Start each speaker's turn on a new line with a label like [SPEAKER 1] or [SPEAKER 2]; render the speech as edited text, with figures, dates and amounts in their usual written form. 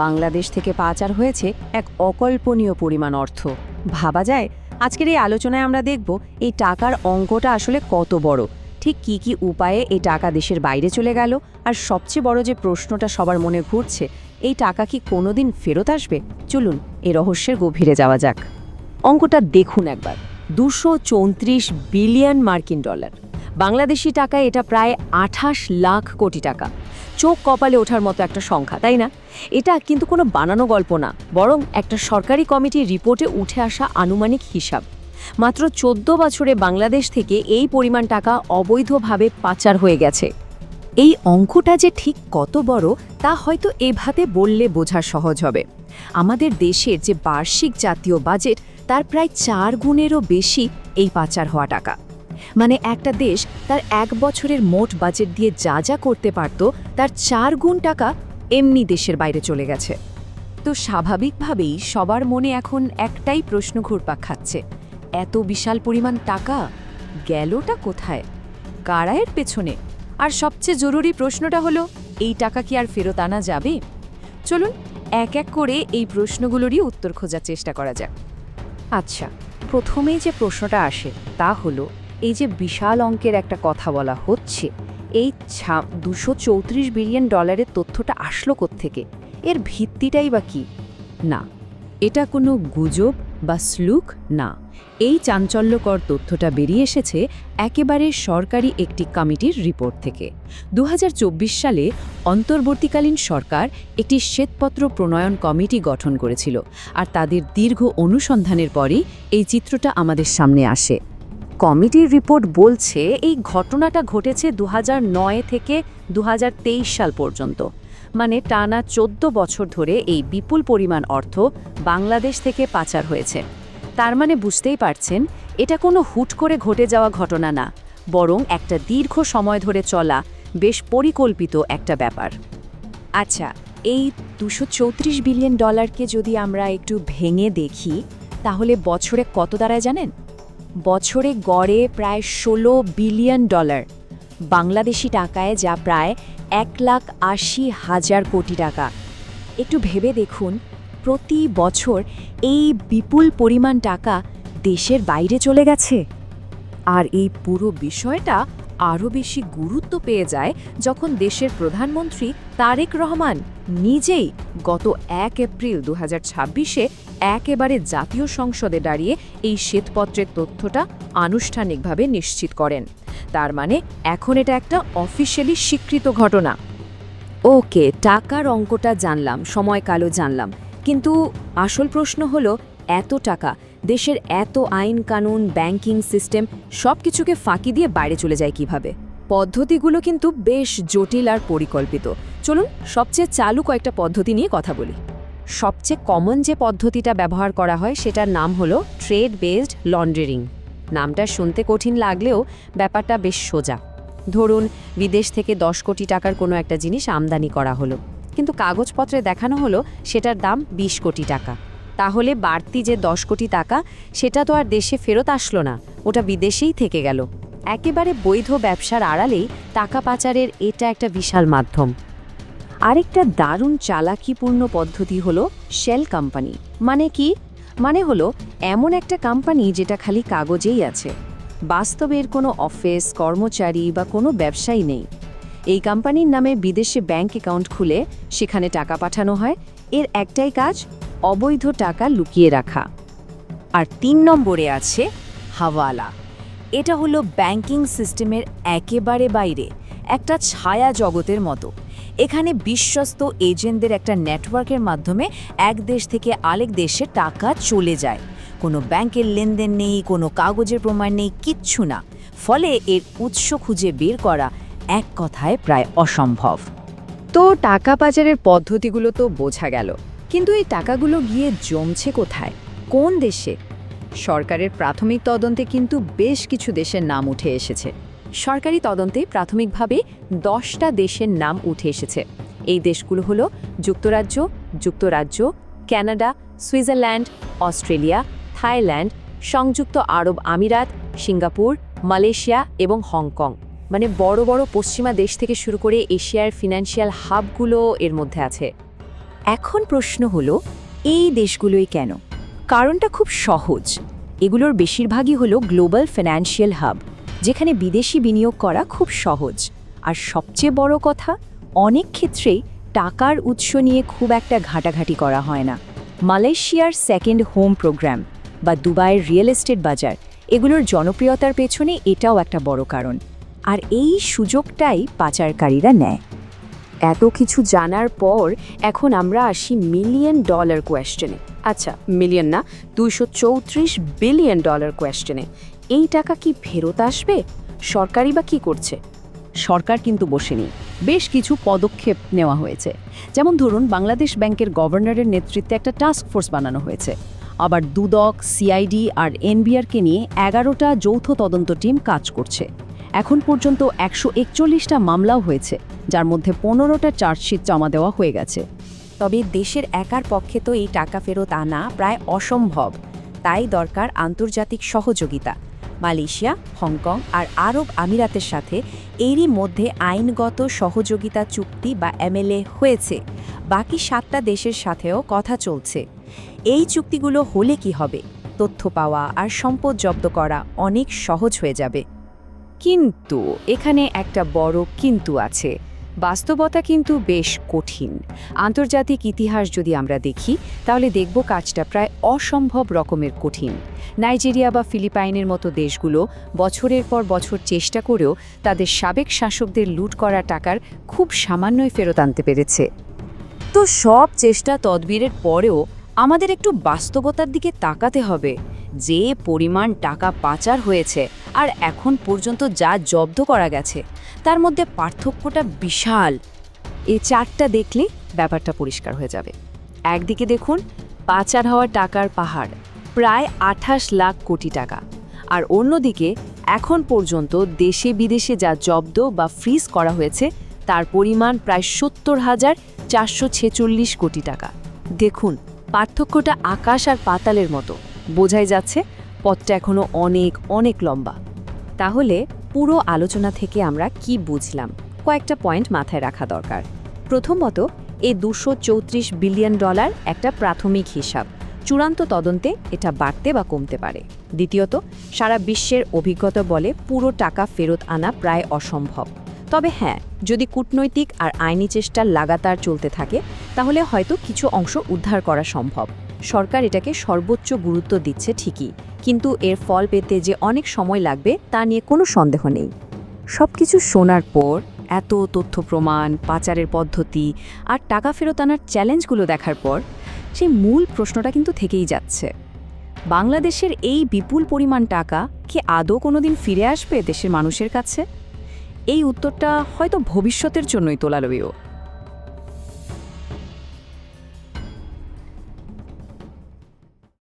[SPEAKER 1] বাংলাদেশ থেকে পাচার হয়েছে এক অকল্পনীয় পরিমাণ অর্থ। ভাবা যায়, আজকের এই আলোচনায় আমরা দেখব এই টাকার অঙ্কটা আসলে কত বড়, ঠিক কি কি উপায়ে এই টাকা দেশের বাইরে চলে গেল, আর সবচেয়ে বড় যে প্রশ্নটা সবার মনে ঘুরছে, এই টাকা কি কোনোদিন ফেরত আসবে। চলুন এই রহস্যের গভীরে যাওয়া যাক। অঙ্কটা দেখুন একবার, 234 বিলিয়ন মার্কিন ডলার। বাংলাদেশি টাকায় এটা প্রায় 28 লাখ কোটি টাকা। চোখ কপালে ওঠার মতো একটা সংখ্যা, তাই না? এটা কিন্তু কোনো বানানো গল্প না, বরং একটা সরকারি কমিটির রিপোর্টে উঠে আসা আনুমানিক হিসাব। মাত্র 14 বছরে বাংলাদেশ থেকে এই পরিমাণ টাকা অবৈধভাবে পাচার হয়ে গেছে। এই অঙ্কটা যে ঠিক কত বড় তা হয়তো এভাবে বললে বোঝা সহজ হবে। আমাদের দেশের যে বার্ষিক জাতীয় বাজেট, তার প্রায় 4 গুণেরও বেশি এই পাচার হওয়া টাকা। মানে একটা দেশ তার 1 বছরের মোট বাজেট দিয়ে যা যা করতে পারত, তার 4 গুণ টাকা এমনি দেশের বাইরে চলে গেছে। তো স্বাভাবিকভাবেই সবার মনে এখন একটাই প্রশ্ন ঘুরপাক খাচ্ছে, এত বিশাল পরিমাণ টাকা গেলটা কোথায়, কারা এর পেছনে? আর সবচেয়ে জরুরি প্রশ্নটা হলো, এই টাকা কি আর ফেরত আনা যাবে? চলুন এক এক করে এই প্রশ্নগুলোরই উত্তর খোঁজার চেষ্টা করা যাক। আচ্ছা, প্রথমেই যে প্রশ্নটা আসে তা হলো, এই যে বিশাল অঙ্কের একটা কথা বলা হচ্ছে, এই 234 বিলিয়ন ডলারের তথ্যটা আসলো কোত্থেকে? এর ভিত্তিটাই বা কি? না, এটা কোনো গুজব বা স্লুক না। এই চাঞ্চল্যকর তথ্যটা বেরিয়ে এসেছে একেবারে সরকারি একটি কমিটির রিপোর্ট থেকে। 2024 সালে অন্তর্বর্তীকালীন সরকার একটি শ্বেতপত্র প্রণয়ন কমিটি গঠন করেছিল, আর তাদের দীর্ঘ অনুসন্ধানের পরেই এই চিত্রটা আমাদের সামনে আসে। কমিটির রিপোর্ট বলছে এই ঘটনাটা ঘটেছে 2009 থেকে 2023 সাল পর্যন্ত। মানে টানা 14 বছর ধরে এই বিপুল পরিমাণ অর্থ বাংলাদেশ থেকে পাচার হয়েছে। তার মানে বুঝতেই পারছেন, এটা কোনো হুট করে ঘটে যাওয়া ঘটনা না, বরং একটা দীর্ঘ সময় ধরে চলা বেশ পরিকল্পিত একটা ব্যাপার। আচ্ছা, এই 234 বিলিয়ন ডলারকে যদি আমরা একটু ভেঙে দেখি, তাহলে বছরে কত দাঁড়ায় জানেন? বছরে গড়ে প্রায় 16 বিলিয়ন ডলার। বাংলাদেশি টাকায় যা প্রায় 1,80,000 কোটি টাকা। একটু ভেবে দেখুন, প্রতি বছর এই বিপুল পরিমাণ টাকা দেশের বাইরে চলে গেছে। আর এই পুরো বিষয়টা আরও বেশি গুরুত্ব পেয়ে যায় যখন দেশের প্রধানমন্ত্রী তারেক রহমান নিজেই গত 1 এপ্রিল 2026-এ একেবারে জাতীয় সংসদে দাঁড়িয়ে এই শ্বেতপত্রের তথ্যটা আনুষ্ঠানিকভাবে নিশ্চিত করেন। তার মানে এখন এটা একটা অফিশিয়ালি স্বীকৃত ঘটনা। ওকে, টাকার অঙ্কটা জানলাম, সময়কালও জানলাম, কিন্তু আসল প্রশ্ন হলো, এত টাকা দেশের এত আইন কানুন, ব্যাংকিং সিস্টেম সব কিছুকে ফাঁকি দিয়ে বাইরে চলে যায় কিভাবে? পদ্ধতিগুলো কিন্তু বেশ জটিল আর পরিকল্পিত। চলুন সবচেয়ে চালু কয়েকটা পদ্ধতি নিয়ে কথা বলি। সবচেয়ে কমন যে পদ্ধতিটা ব্যবহার করা হয় সেটার নাম হলো ট্রেড বেসড লন্ডারিং। নামটা শুনতে কঠিন লাগলেও ব্যাপারটা বেশ সোজা। ধরুন, বিদেশ থেকে 10 কোটি টাকার কোনো একটা জিনিস আমদানি করা হলো, কিন্তু কাগজপত্রে দেখানো হলো সেটার দাম 20 কোটি টাকা। তাহলে বাড়তি যে 10 কোটি টাকা, সেটা তো আর দেশে ফেরত আসলো না, ওটা বিদেশেই থেকে গেল। একেবারে বৈধ ব্যবসার আড়ালেই টাকা পাচারের এটা একটা বিশাল মাধ্যম। আরেকটা দারুণ চালাকিপূর্ণ পদ্ধতি হলো শেল কোম্পানি। মানে কি? মানে হলো এমন একটা কোম্পানি যেটা খালি কাগজেই আছে, বাস্তবে এর কোনো অফিস, কর্মচারী বা কোনো ব্যবসায়ী নেই। এই কোম্পানির নামে বিদেশে ব্যাংক অ্যাকাউন্ট খুলে সেখানে টাকা পাঠানো হয়। এর একটাই কাজ, অবৈধ টাকা লুকিয়ে রাখা। আর 3 নম্বরে আছে হাওয়ালা। এটা হলো ব্যাংকিং সিস্টেমের একেবারে বাইরে, একটা ছায়া জগতের মতো। এখানে বিশ্বস্ত এজেন্টদের একটা নেটওয়ার্কের মাধ্যমে এক দেশ থেকে আরেক দেশে টাকা চলে যায়। কোনো ব্যাংকের লেনদেন নেই, কোনো কাগজের প্রমাণ নেই, কিচ্ছু না। ফলে এর উৎস খুঁজে বের করা এক কথায় প্রায় অসম্ভব। তো টাকা পাচারের পদ্ধতিগুলো তো বোঝা গেল, কিন্তু এই টাকাগুলো গিয়ে জমছে কোথায়, কোন দেশে? সরকারের প্রাথমিক তদন্তে কিন্তু বেশ কিছু দেশের নাম উঠে এসেছে। সরকারি তদন্তে প্রাথমিকভাবে 10টা দেশের নাম উঠে এসেছে। এই দেশগুলো হলো যুক্তরাজ্য, কানাডা, সুইজারল্যান্ড, অস্ট্রেলিয়া, থাইল্যান্ড, সংযুক্ত আরব আমিরাত, সিঙ্গাপুর, মালয়েশিয়া এবং হংকং। মানে বড় বড় পশ্চিমা দেশ থেকে শুরু করে এশিয়ার ফিনান্সিয়াল হাবগুলো এর মধ্যে আছে।
[SPEAKER 2] এখন প্রশ্ন হলো, এই দেশগুলোই কেন? কারণটা খুব সহজ। এগুলোর বেশিরভাগই হলো গ্লোবাল ফিনান্সিয়াল হাব, যেখানে বিদেশি বিনিয়োগ করা খুব সহজ। আর সবচেয়ে বড় কথা, অনেক ক্ষেত্রেই টাকার উৎস নিয়ে খুব একটা ঘাটাঘাটি করা হয় না। মালয়েশিয়ার সেকেন্ড হোম প্রোগ্রাম বা দুবাইয়ের রিয়েল এস্টেট বাজার, এগুলোর জনপ্রিয়তার পেছনে এটাও একটা বড় কারণ। আর এই সুযোগটাই পাচারকারীরা নেয়।
[SPEAKER 3] এত কিছু জানার পর এখন আমরা আসি $1 মিলিয়ন কোয়েশ্চেনে। আচ্ছা, মিলিয়ন না, $234 বিলিয়ন কোয়েশ্চেনে। এই টাকা কি ফেরত আসবে? সরকারই বা কি করছে?
[SPEAKER 1] সরকার কিন্তু বসেনি, বেশ কিছু পদক্ষেপ নেওয়া হয়েছে। যেমন ধরুন, বাংলাদেশ ব্যাংকের গভর্নরের নেতৃত্বে একটা টাস্ক ফোর্স বানানো হয়েছে। আবার দুদক, সিআইডি আর এনবিআরকে নিয়ে 11টা যৌথ তদন্ত টিম কাজ করছে। এখন পর্যন্ত 141টা মামলাও হয়েছে, যার মধ্যে 15টা চার্জশিট জমা দেওয়া হয়ে গেছে।
[SPEAKER 2] তবে দেশের একার পক্ষে তো এই টাকা ফেরত আনা প্রায় অসম্ভব। তাই দরকার আন্তর্জাতিক সহযোগিতা। মালয়েশিয়া, হংকং আর আরব আমিরাতের সাথে এরই মধ্যে আইনগত সহযোগিতা চুক্তি বা এমএলএ হয়েছে। বাকি 7টা দেশের সাথেও কথা চলছে। এই চুক্তিগুলো হলে কি হবে? তথ্য পাওয়া আর সম্পদ জব্দ করা অনেক সহজ হয়ে যাবে।
[SPEAKER 1] কিন্তু এখানে একটা বড় কিন্তু আছে। বাস্তবতা কিন্তু বেশ কঠিন। আন্তর্জাতিক ইতিহাস যদি আমরা দেখি, তাহলে দেখব কাজটা প্রায় অসম্ভব রকমের কঠিন। নাইজেরিয়া বা ফিলিপাইনের মতো দেশগুলো বছরের পর বছর চেষ্টা করেও তাদের সাবেক শাসকদের লুট করা টাকার খুব সামান্যই ফেরত আনতে পেরেছে। তো সব চেষ্টা তদবিরের পরেও আমাদের একটু বাস্তবতার দিকে তাকাতে হবে। যে পরিমাণ টাকা পাচার হয়েছে আর এখন পর্যন্ত যা জব্দ করা গেছে, তার মধ্যে পার্থক্যটা বিশাল। এই চার্টটা দেখলে ব্যাপারটা পরিষ্কার হয়ে যাবে। একদিকে দেখুন, পাচার হওয়া টাকার পাহাড়, প্রায় 28 লাখ কোটি টাকা। আর অন্যদিকে এখন পর্যন্ত দেশে বিদেশে যা জব্দ বা ফ্রিজ করা হয়েছে, তার পরিমাণ প্রায় 70,446 কোটি টাকা। দেখুন, পার্থক্যটা আকাশ আর পাতালের মতো। বোঝাই যাচ্ছে পথটা এখনো অনেক অনেক লম্বা। তাহলে পুরো আলোচনা থেকে আমরা কি বুঝলাম? কয়েকটা পয়েন্ট মাথায় রাখা দরকার। প্রথমত, এই $234 বিলিয়ন একটা প্রাথমিক হিসাব। চূড়ান্ত তদন্তে এটা বাড়তে বা কমতে পারে। দ্বিতীয়ত, সারা বিশ্বের অভিজ্ঞতা বলে পুরো টাকা ফেরত আনা প্রায় অসম্ভব। তবে হ্যাঁ, যদি কূটনৈতিক আর আইনি চেষ্টা লাগাতার চলতে থাকে, তাহলে হয়তো কিছু অংশ উদ্ধার করা সম্ভব। সরকার এটাকে সর্বোচ্চ গুরুত্ব দিচ্ছে ঠিকই, কিন্তু এর ফল পেতে যে অনেক সময় লাগবে তা নিয়ে কোনো সন্দেহ নেই। সবকিছু শোনার পর, এত তথ্য প্রমাণ, পাচারের পদ্ধতি আর টাকা ফেরত আনার চ্যালেঞ্জগুলো দেখার পর, সেই মূল প্রশ্নটা কিন্তু থেকেই যাচ্ছে। বাংলাদেশের এই বিপুল পরিমাণ টাকা কি আদৌ কোনোদিন ফিরে আসবে দেশের মানুষের কাছে? এই উত্তরটা হয়তো ভবিষ্যতের জন্যই তোলা লইও।